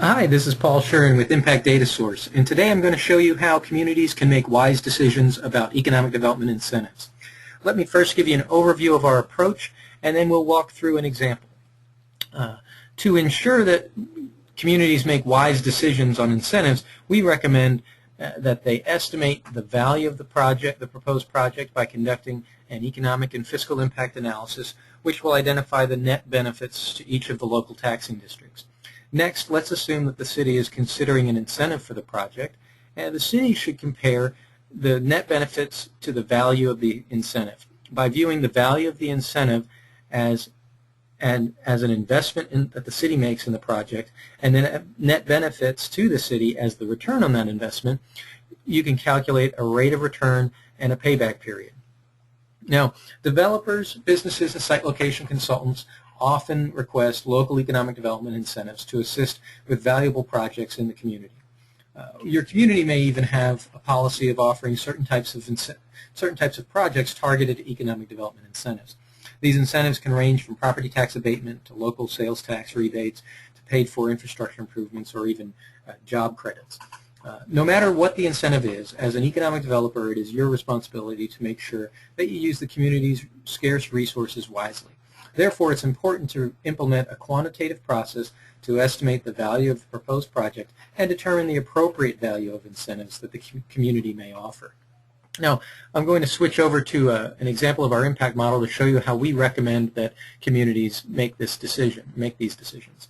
Hi, this is Paul Shuren with Impact Data Source, and today I'm going to show you how communities can make wise decisions about economic development incentives. Let me first give you an overview of our approach, and then we'll walk through an example. To ensure that communities make wise decisions on incentives, we recommend that they estimate the value of the proposed project, by conducting an economic and fiscal impact analysis, which will identify the net benefits to each of the local taxing districts. Next, let's assume that the city is considering an incentive for the project, and the city should compare the net benefits to the value of the incentive by viewing the value of the incentive as an investment that the city makes in the project, and then net benefits to the city as the return on that investment. You can calculate a rate of return and a payback period. Now, developers, businesses, and site location consultants often request local economic development incentives to assist with valuable projects in the community. Your community may even have a policy of offering certain types of projects targeted to economic development incentives. These incentives can range from property tax abatement to local sales tax rebates to paid-for infrastructure improvements, or even job credits. No matter what the incentive is, as an economic developer, it is your responsibility to make sure that you use the community's scarce resources wisely. Therefore, it's important to implement a quantitative process to estimate the value of the proposed project and determine the appropriate value of incentives that the community may offer. Now, I'm going to switch over to an example of our impact model to show you how we recommend that communities make these decisions.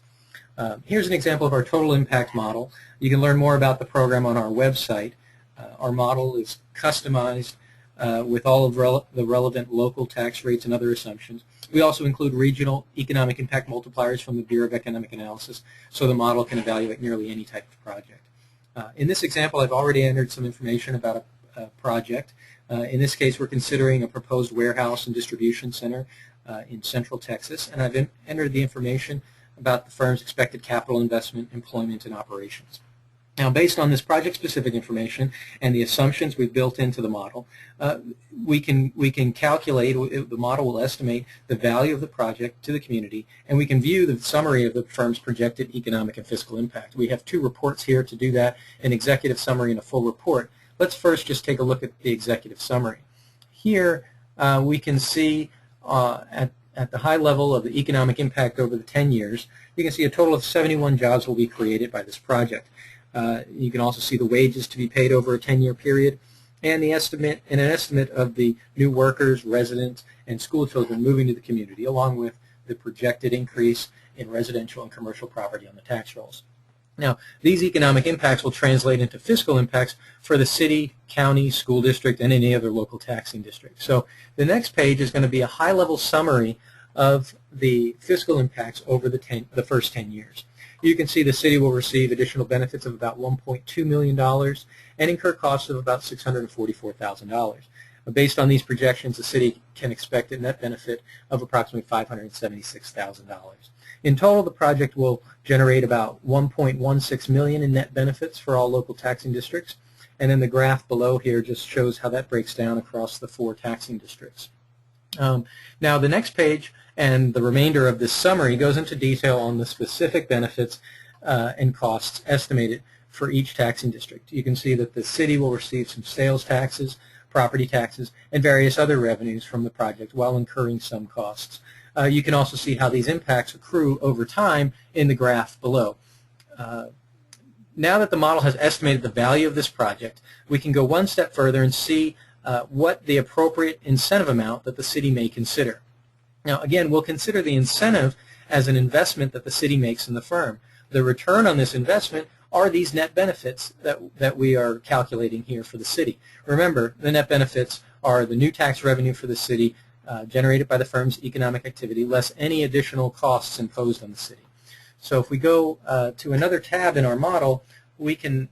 Here's an example of our total impact model. You can learn more about the program on our website. Our model is customized with all of the relevant local tax rates and other assumptions. We also include regional economic impact multipliers from the Bureau of Economic Analysis, so the model can evaluate nearly any type of project. In this example, I've already entered some information about a project. In this case, we're considering a proposed warehouse and distribution center in Central Texas, and I've entered the information about the firm's expected capital investment, employment, and operations. Now, based on this project-specific information and the assumptions we've built into the model, we can calculate, the model will estimate the value of the project to the community, and we can view the summary of the firm's projected economic and fiscal impact. We have two reports here to do that, an executive summary and a full report. Let's first just take a look at the executive summary. Here we can see at the high level of the economic impact over the 10 years, you can see a total of 71 jobs will be created by this project. You can also see the wages to be paid over a 10-year period, and an estimate of the new workers, residents, and school children moving to the community, along with the projected increase in residential and commercial property on the tax rolls. Now, these economic impacts will translate into fiscal impacts for the city, county, school district, and any other local taxing district. So the next page is going to be a high-level summary of the fiscal impacts over the first 10 years. You can see the city will receive additional benefits of about $1.2 million and incur costs of about $644,000. Based on these projections, the city can expect a net benefit of approximately $576,000. In total, the project will generate about $1.16 million in net benefits for all local taxing districts, and then the graph below here just shows how that breaks down across the 4 taxing districts. Now, the next page and the remainder of this summary goes into detail on the specific benefits and costs estimated for each taxing district. You can see that the city will receive some sales taxes, property taxes, and various other revenues from the project while incurring some costs. You can also see how these impacts accrue over time in the graph below. Now that the model has estimated the value of this project, we can go one step further and see what the appropriate incentive amount that the city may consider. Now, again, we'll consider the incentive as an investment that the city makes in the firm. The return on this investment are these net benefits that we are calculating here for the city. Remember, the net benefits are the new tax revenue for the city generated by the firm's economic activity, less any additional costs imposed on the city. So if we go to another tab in our model, we can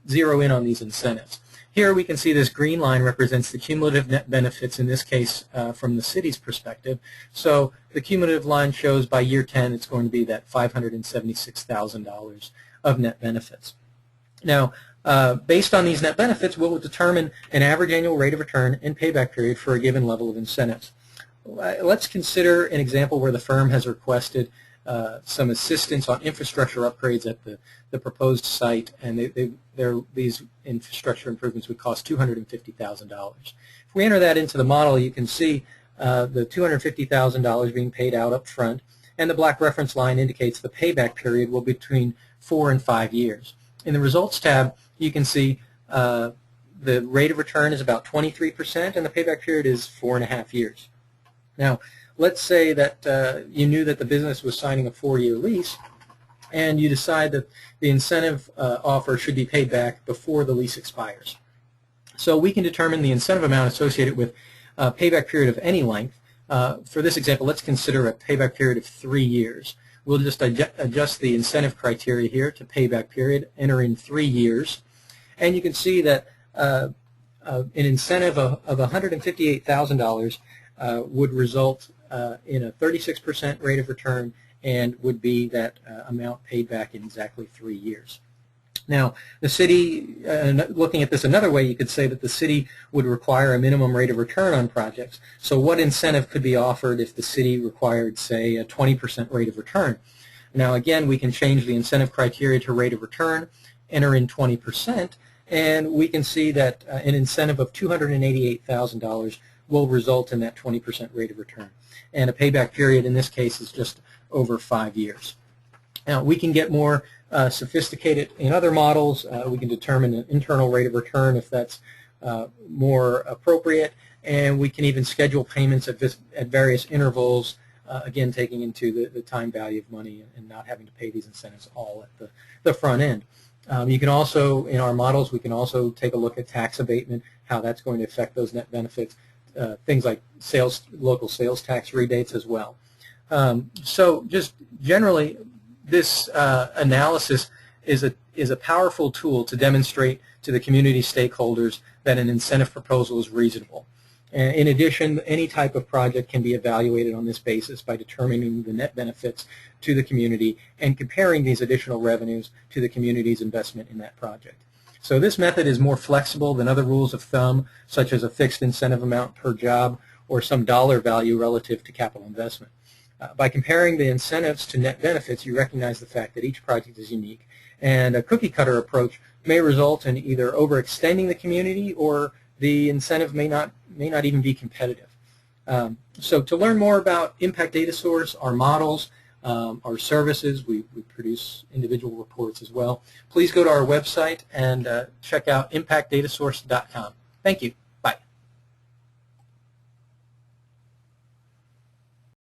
zero in on these incentives. Here we can see this green line represents the cumulative net benefits, in this case from the city's perspective. So the cumulative line shows by year 10 it's going to be that $576,000 of net benefits. Now, based on these net benefits, we'll determine an average annual rate of return and payback period for a given level of incentives. Let's consider an example where the firm has requested some assistance on infrastructure upgrades at the proposed site, and these infrastructure improvements would cost $250,000. If we enter that into the model, you can see the $250,000 being paid out up front, and the black reference line indicates the payback period will be between 4 and 5 years. In the Results tab, you can see the rate of return is about 23%, and the payback period is 4.5 years. Now, let's say that you knew that the business was signing a 4-year lease, and you decide that the incentive offer should be paid back before the lease expires. So we can determine the incentive amount associated with a payback period of any length. For this example, let's consider a payback period of 3 years. We'll just adjust the incentive criteria here to payback period, enter in 3 years, and you can see that an incentive of $158,000 would result in a 36% rate of return and would be that amount paid back in exactly 3 years. Now, the city, looking at this another way, you could say that the city would require a minimum rate of return on projects. So what incentive could be offered if the city required, say, a 20% rate of return? Now, again, we can change the incentive criteria to rate of return, enter in 20%, and we can see that an incentive of $288,000 will result in that 20% rate of return. And a payback period in this case is just over 5 years. Now, we can get more sophisticated in other models. We can determine an internal rate of return if that's more appropriate, and we can even schedule payments at various intervals, again taking into the time value of money and not having to pay these incentives all at the front end. You can also, in our models, we can also take a look at tax abatement, how that's going to affect those net benefits, things like local sales tax rebates as well. So just generally, this analysis is a powerful tool to demonstrate to the community stakeholders that an incentive proposal is reasonable. In addition, any type of project can be evaluated on this basis by determining the net benefits to the community and comparing these additional revenues to the community's investment in that project. So this method is more flexible than other rules of thumb, such as a fixed incentive amount per job or some dollar value relative to capital investment. By comparing the incentives to net benefits, you recognize the fact that each project is unique, and a cookie-cutter approach may result in either overextending the community or the incentive may not even be competitive. So to learn more about Impact Data Source, our models, our services, we produce individual reports as well, please go to our website and check out impactdatasource.com. Thank you.